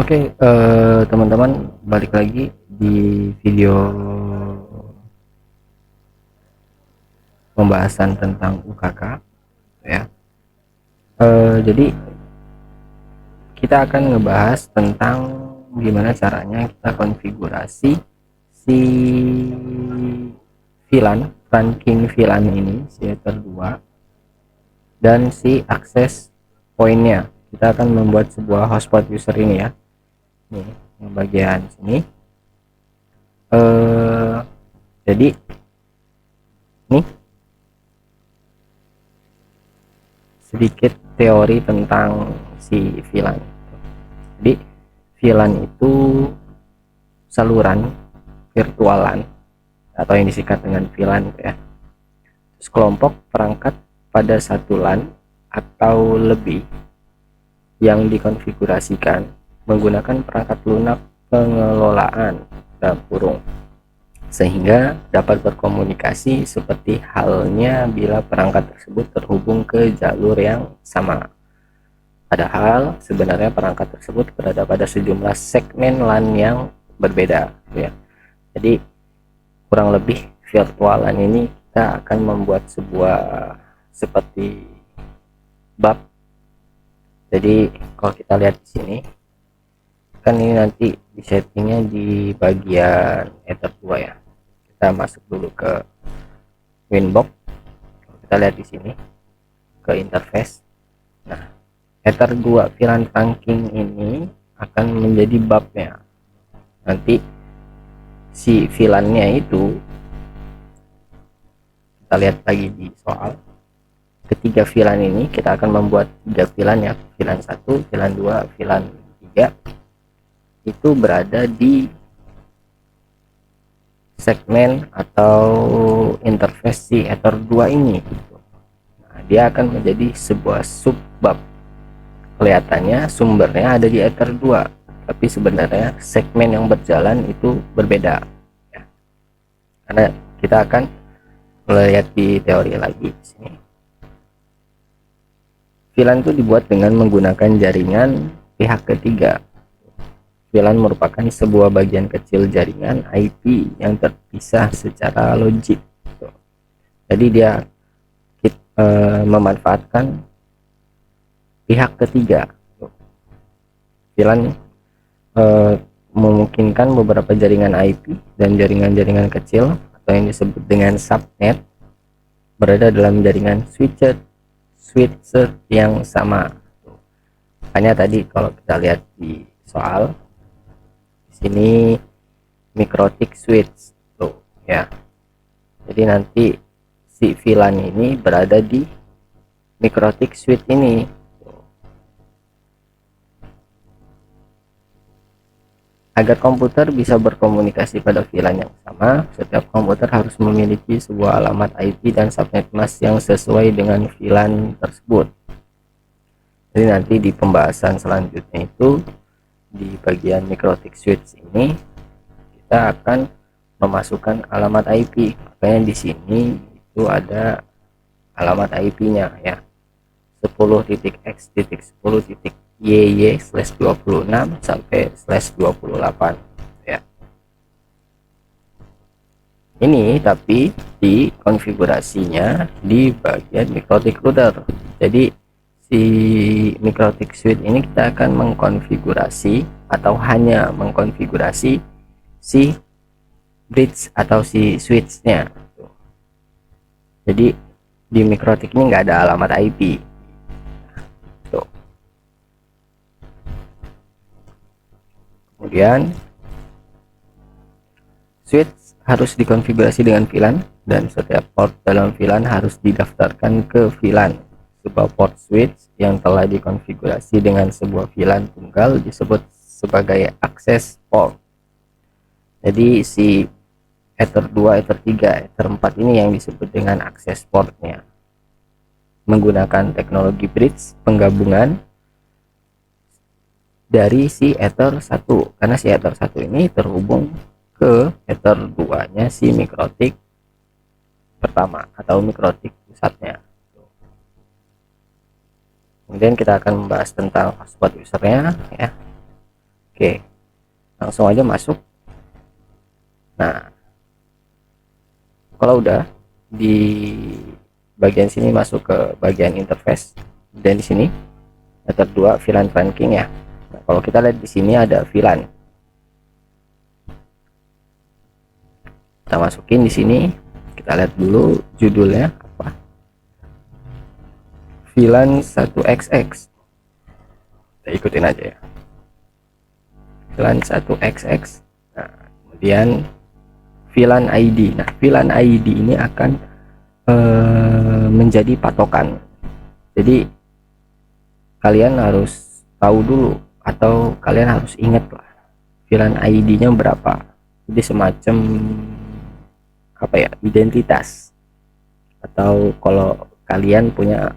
Oke, teman-teman, balik lagi di video pembahasan tentang UKK ya. Jadi kita akan ngebahas tentang gimana caranya kita konfigurasi si ranking VLAN ini, si Ether 2 dan si akses poinnya. Kita akan membuat sebuah hotspot user ini ya. Nih, yang bagian sini. Jadi nih sedikit teori tentang si VLAN. Jadi VLAN itu saluran virtualan atau yang disingkat dengan VLAN ya. Sekelompok perangkat pada satu LAN atau lebih yang dikonfigurasikan menggunakan perangkat lunak pengelolaan dalam kurung, sehingga dapat berkomunikasi seperti halnya bila perangkat tersebut terhubung ke jalur yang sama. Padahal sebenarnya perangkat tersebut berada pada sejumlah segmen LAN yang berbeda ya. Jadi kurang lebih virtual LAN ini kita akan membuat sebuah seperti bab. Jadi kalau kita lihat di sini kan ini nanti di settingnya di bagian Ether 2 ya. Kita masuk dulu ke Winbox. Kita lihat di sini ke interface. Nah, Ether 2 VLAN ranking ini akan menjadi babnya. Nanti si VLAN-nya itu kita lihat lagi di soal. Ketiga VLAN ini kita akan membuat 3 VLAN ya. VLAN 1, VLAN 2, VLAN 3 itu berada di segmen atau interface si Ether 2 ini. Nah, dia akan menjadi sebuah subbab. Kelihatannya sumbernya ada di Ether 2, tapi sebenarnya segmen yang berjalan itu berbeda ya. Karena kita akan melihat di teori lagi di sini. VLAN itu dibuat dengan menggunakan jaringan pihak ketiga. VLAN merupakan sebuah bagian kecil jaringan IP yang terpisah secara logik. Jadi dia memanfaatkan pihak ketiga. VLAN memungkinkan beberapa jaringan IP dan jaringan-jaringan kecil atau yang disebut dengan subnet berada dalam jaringan switcher yang sama. Hanya tadi kalau kita lihat di soal di sini mikrotik switch tuh ya. Jadi nanti si VLAN ini berada di mikrotik switch ini. Agar komputer bisa berkomunikasi pada VLAN yang sama, setiap komputer harus memiliki sebuah alamat IP dan subnet mask yang sesuai dengan VLAN tersebut. Jadi nanti di pembahasan selanjutnya itu di bagian mikrotik switch ini kita akan memasukkan alamat IP. Makanya di sini itu ada alamat IP-nya ya. 10.x.10.yy/26 sampai /28 ya. Ini tapi di konfigurasinya di bagian mikrotik router. Jadi si mikrotik switch ini kita akan mengkonfigurasi atau hanya mengkonfigurasi si bridge atau si switchnya. Jadi di mikrotik ini nggak ada alamat IP. Kemudian switch harus dikonfigurasi dengan VLAN dan setiap port dalam VLAN harus didaftarkan ke VLAN. Sebuah port switch yang telah dikonfigurasi dengan sebuah VLAN tunggal disebut sebagai akses port. Jadi si Ether 2, Ether 3, Ether 4 ini yang disebut dengan akses portnya. Menggunakan teknologi bridge penggabungan dari si Ether 1, karena si Ether 1 ini terhubung ke Ether 2 nya si mikrotik pertama atau mikrotik pusatnya. Kemudian kita akan membahas tentang hotspot usernya ya. Oke, langsung aja masuk. Nah, kalau udah di bagian sini masuk ke bagian interface, dan di sini Ether 2 VLAN trunking ya. Nah, kalau kita lihat di sini ada VLAN, kita masukin di sini. Kita lihat dulu judulnya apa, VLAN 1XX. Kita ikutin aja ya, VLAN 1XX. Nah, kemudian VLAN ID. Nah, VLAN ID ini akan menjadi patokan. Jadi kalian harus tahu dulu, atau kalian harus ingat lah VLAN ID-nya berapa. Jadi semacam apa ya, identitas. Atau kalau kalian punya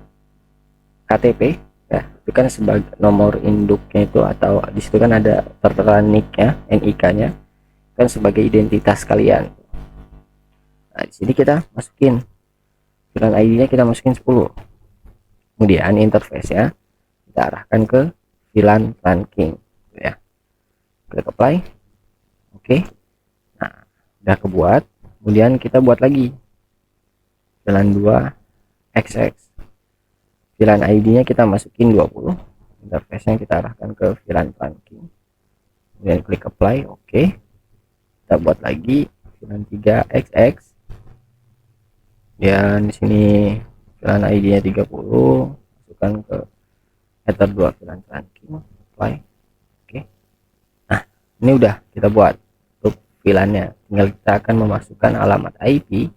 KTP ya, itu kan sebagai nomor induknya itu, atau di situ kan ada tertera NIK-nya, NIK-nya kan sebagai identitas kalian. Nah, di sini kita masukin VLAN ID-nya, kita masukin 10. Kemudian interface-nya kita arahkan ke VLAN trunking ya. Klik apply. Oke. Nah, udah kebuat. Kemudian kita buat lagi VLAN 2XX. VLAN ID-nya kita masukin 20. Interface-nya kita arahkan ke VLAN trunking. Kemudian klik apply. Oke. Kita buat lagi VLAN 3XX. Dan di sini VLAN ID-nya 30, masukkan ke Ether 2 VLAN trunking, apply. Oke. Nah, ini udah kita buat untuk VLAN-nya. Tinggal kita akan memasukkan alamat IP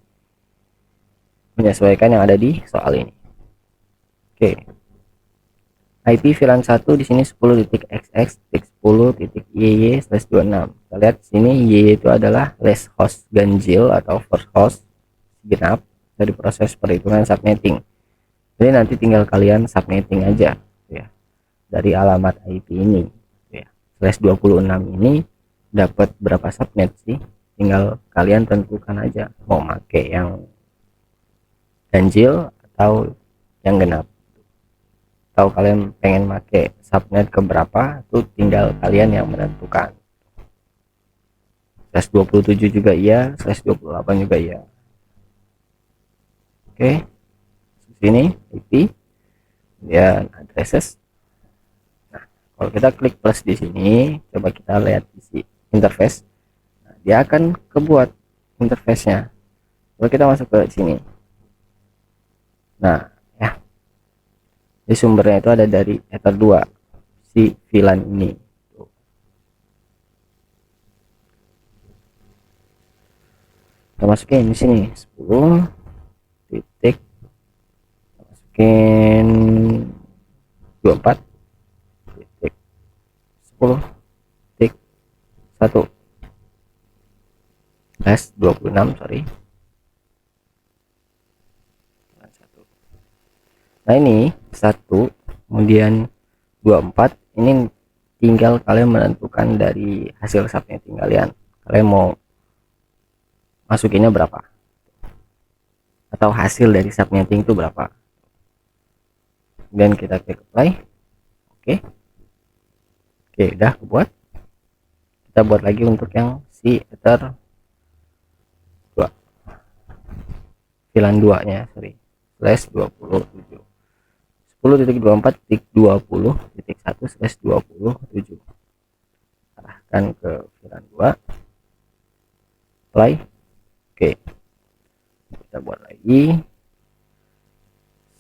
menyesuaikan yang ada di soal ini. Oke. IP VLAN 1 di sini 10.xx.10.yy/26. Kita lihat di sini Y itu adalah last host ganjil atau first host genap dari proses perhitungan subnetting. Jadi nanti tinggal kalian subnetting aja ya dari alamat IP ini ya. /26 ini dapat berapa subnet sih? Tinggal kalian tentukan aja mau pakai yang ganjil atau yang genap. Atau kalian pengen pakai subnet ke berapa, itu tinggal kalian yang menentukan. /27 juga iya, /28 juga iya. Oke, sini IP dan addresses. Nah, kalau kita klik plus di sini, coba kita lihat di interface. Nah, dia akan kebuat interface-nya. Kalau kita masuk ke sini, nah ya, di sumbernya itu ada dari Ether 2 si VLAN ini. Kita masukin di sini 10 titik, masukin 24 titik 10 titik 1 /26, sorry. Nah, ini 1 kemudian 24, ini tinggal kalian menentukan dari hasil subnetting kalian mau masukinnya berapa, atau hasil dari subnetting itu berapa. Dan kita klik apply. Oke, udah kebuat. Kita buat lagi untuk yang si Ether 2 VLAN 2 nya, sorry, /27 10.24.20.1/27. arahkan ke VLAN 2, apply. Oke, kita buat lagi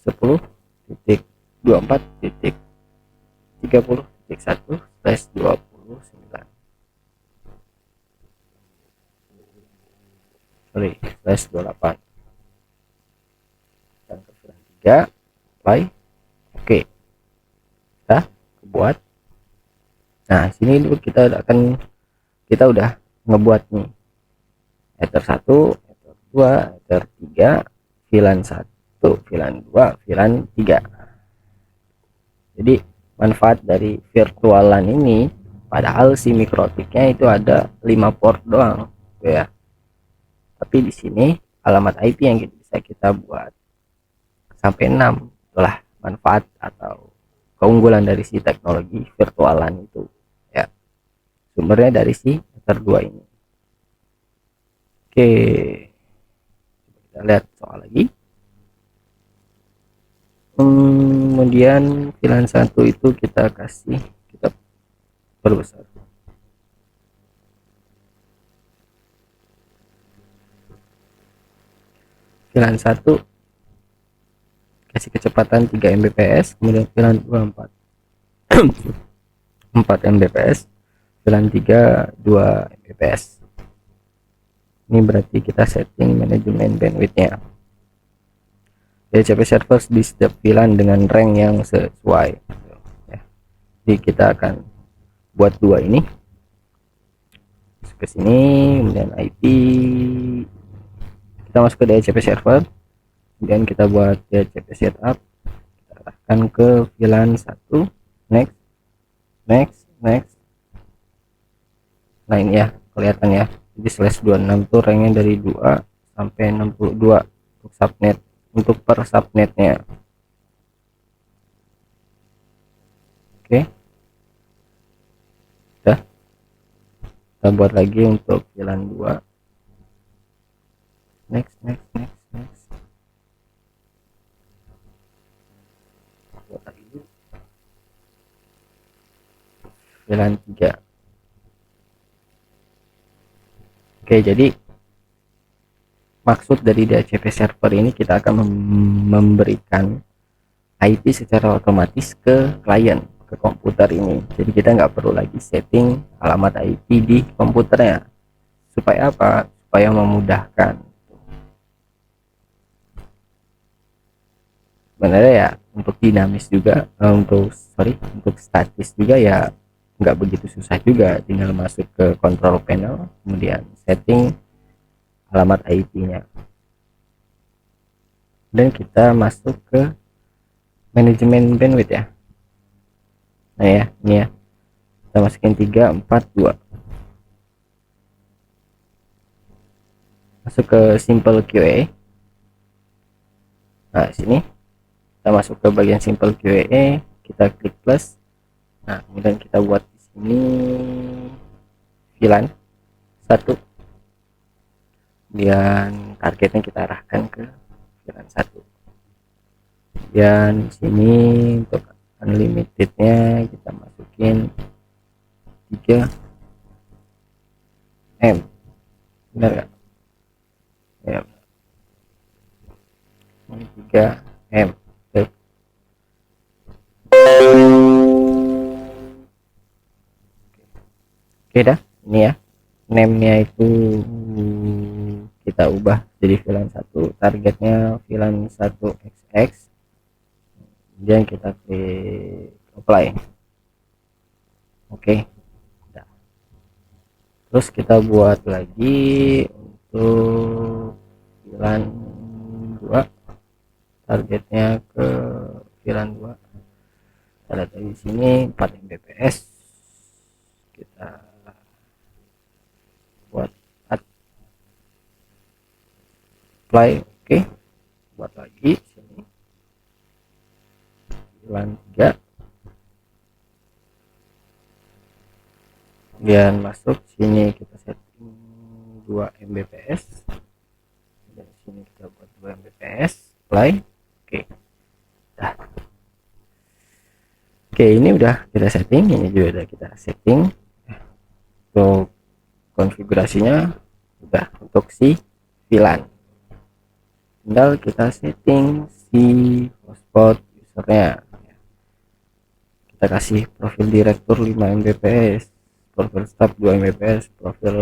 10.24.30.1/29, sorry, /28. dan ke VLAN 3, apply. Oke, kita buat. Nah, sini dulu kita udah ngebuat nih Ether 1, Ether 2, Ether 3, VLAN 1, VLAN 2, VLAN 3. Jadi manfaat dari virtualan ini, padahal si mikrotiknya itu ada 5 port doang ya, tapi di sini alamat IP yang bisa kita buat sampai 6. Itulah manfaat atau keunggulan dari si teknologi virtualan itu ya. sumbernya dari si router 2 ini. Oke, kita lihat soal lagi. Kemudian VLAN 1 itu kita perbesar. VLAN 1 kasih kecepatan 3 Mbps, kemudian VLAN 2 4 Mbps, VLAN 3 2 Mbps. Ini berarti kita setting manajemen bandwidthnya. DHCP server di setiap VLAN dengan rank yang sesuai. Jadi kita akan buat dua ini. Ke sini, kemudian IP. Kita masuk ke DHCP server. Kemudian kita buat DHCP setup. Kita arahkan ke VLAN 1. Next. Nah ini ya, kelihatan ya. Jadi /26 tuh ranknya dari 2 sampai 62 untuk subnet, untuk per subnetnya. Oke, udah kita buat lagi untuk VLAN 2. Next. Buat lagi VLAN 3. Oke, jadi maksud dari DHCP server ini kita akan memberikan IP secara otomatis ke klien, ke komputer ini. Jadi kita nggak perlu lagi setting alamat IP di komputernya. Supaya apa? Supaya memudahkan. Sebenarnya ya untuk dinamis juga, untuk statis juga ya nggak begitu susah juga. Tinggal masuk ke control panel, kemudian setting alamat IP-nya, dan kita masuk ke manajemen bandwidth ya. Nah ya, ini ya, kita masukin 342, masuk ke simple QA. Nah sini kita masuk ke bagian simple QA, kita klik plus. Nah kemudian kita buat di sini VLAN 1, kemudian targetnya kita arahkan ke VLAN 1. Dan sini untuk unlimitednya kita masukin 3 M, benar gak ya? 3 M. Oke dah, ini ya name-nya itu kita ubah jadi VLAN 1, targetnya VLAN 1XX, kemudian kita klik apply. Oke, nah, terus kita buat lagi untuk VLAN 2, targetnya ke VLAN 2, kita lihat di sini 4 Mbps, kita buat apply. Oke, buat lagi sini VLAN 3, kemudian masuk sini kita setting 2 Mbps, dan sini kita buat 2 Mbps, apply. Oke, nah. Oke, ini udah kita setting, ini juga udah kita setting. Untuk konfigurasinya udah untuk si VLAN, tinggal kita setting si hotspot usernya. Kita kasih profil direktur 5 Mbps, profil staff 2 Mbps, profil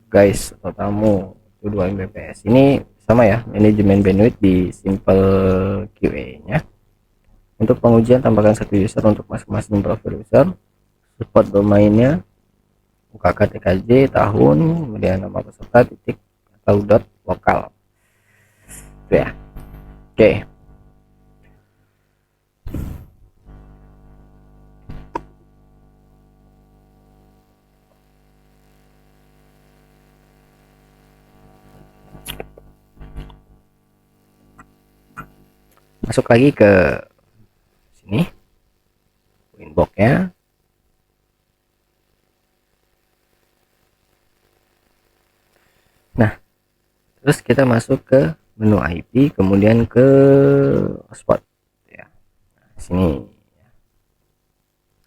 guys atau tamu itu 2 Mbps. Ini sama ya, manajemen bandwidth di simple QA nya. Untuk pengujian tambahkan 1 user untuk masing-masing profil user, support domainnya UKK TKJ tahun, kemudian nama peserta titik atau dot lokal itu ya. Oke, masuk lagi ke sini inboxnya. Terus kita masuk ke menu IP, kemudian ke hotspot ya. Nah, sini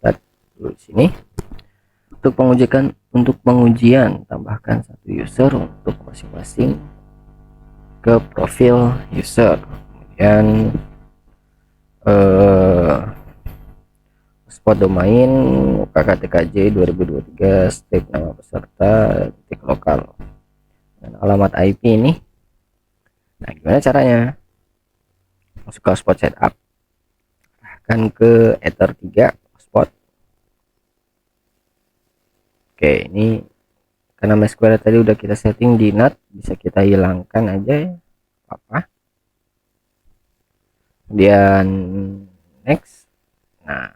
lihat dulu sini. Untuk pengujian tambahkan satu user untuk masing-masing ke profil user, kemudian hotspot domain KKTKJ 2023 strip nama peserta titik lokal dan alamat IP ini. Nah, gimana caranya? Masuk ke hotspot setup, arahkan ke ether 3 hotspot. Oke, ini karena MySQL tadi udah kita setting di NAT, bisa kita hilangkan aja ya, apa. Kemudian next. Nah,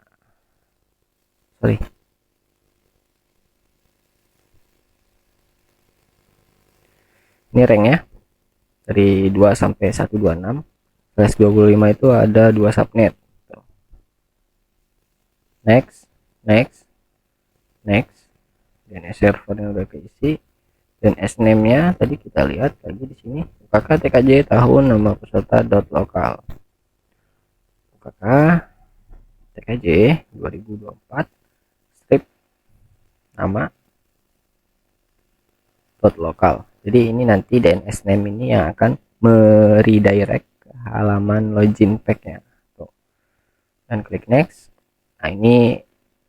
sorry, ini rank ya, dari 2 sampai 126 plus 25 itu ada 2 subnet. Next, next, next, dan servernya udah keisi, dan sname nya tadi kita lihat lagi di sini UKK TKJ tahun nama peserta .lokal UKK TKJ 2024 strip nama .lokal. Jadi ini nanti DNS name ini yang akan meredirect ke halaman login pack-nya. Dan klik next. Nah, ini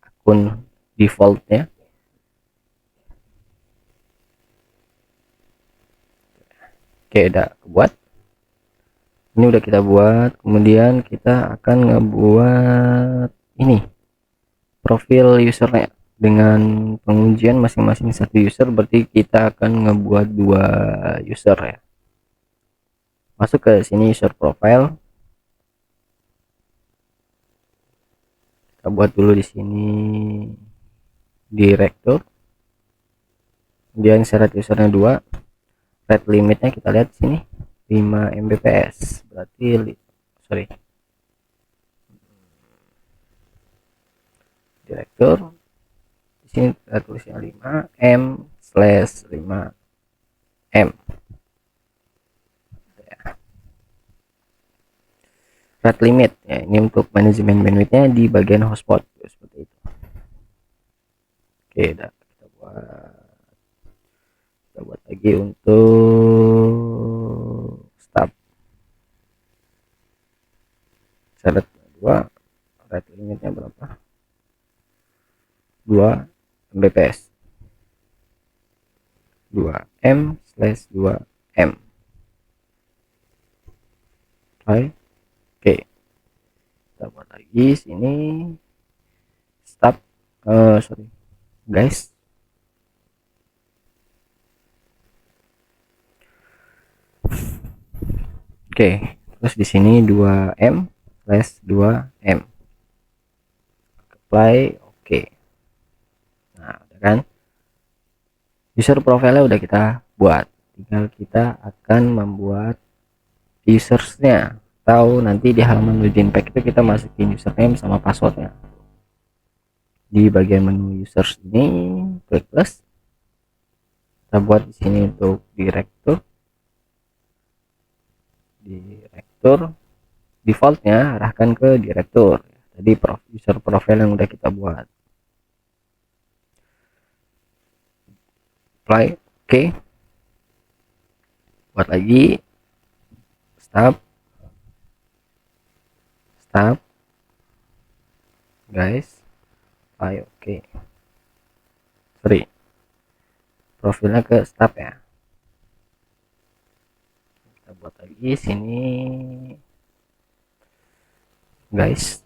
akun defaultnya. Oke, udah kebuat. Ini udah kita buat. Kemudian kita akan ngebuat ini profil usernya dengan pengujian masing-masing satu user, berarti kita akan ngebuat 2 user ya. Masuk ke sini user profile, kita buat dulu di sini direktur, kemudian syarat usernya 2, rate limitnya kita lihat di sini 5 Mbps, berarti sorry, direktur di sini kita tulisnya 5M/5M. Rate limit ya, ini untuk manajemen bandwidthnya di bagian hotspot seperti itu. Oke, udah kita buat lagi untuk stop syarat 2, rate limitnya berapa, 2 Mbps, 2M/2M. Oke, kita buat lagi sini stop, sorry guys. Oke, terus di sini 2M/2M apply. Oke, nah udah kan, user profile udah kita buat, tinggal kita akan membuat usersnya, atau nanti di halaman login pack itu kita masukin username sama passwordnya. Di bagian menu users ini klik plus, kita buat di sini untuk direktur defaultnya arahkan ke direktur tadi user profile yang udah kita buat. Apply. Oke, buat lagi stop guys. Apply. Oke, sorry, profilnya ke stop ya. Kita buat lagi sini guys,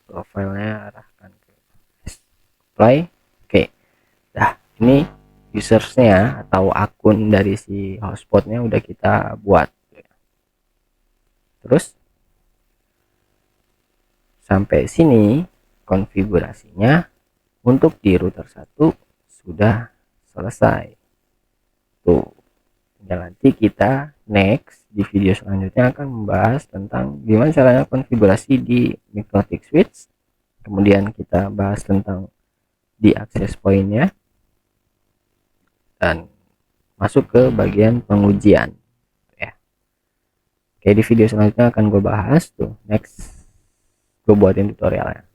profilnya arahkan ke apply. Oke, dah, ini usersnya atau akun dari si hotspotnya udah kita buat. Terus sampai sini konfigurasinya untuk di router 1 sudah selesai tuh. Tinggal nanti kita next di video selanjutnya akan membahas tentang gimana caranya konfigurasi di MikroTik switch, kemudian kita bahas tentang di access pointnya, dan masuk ke bagian pengujian ya. Oke, di video selanjutnya akan gue bahas tuh, next gue buatin tutorialnya.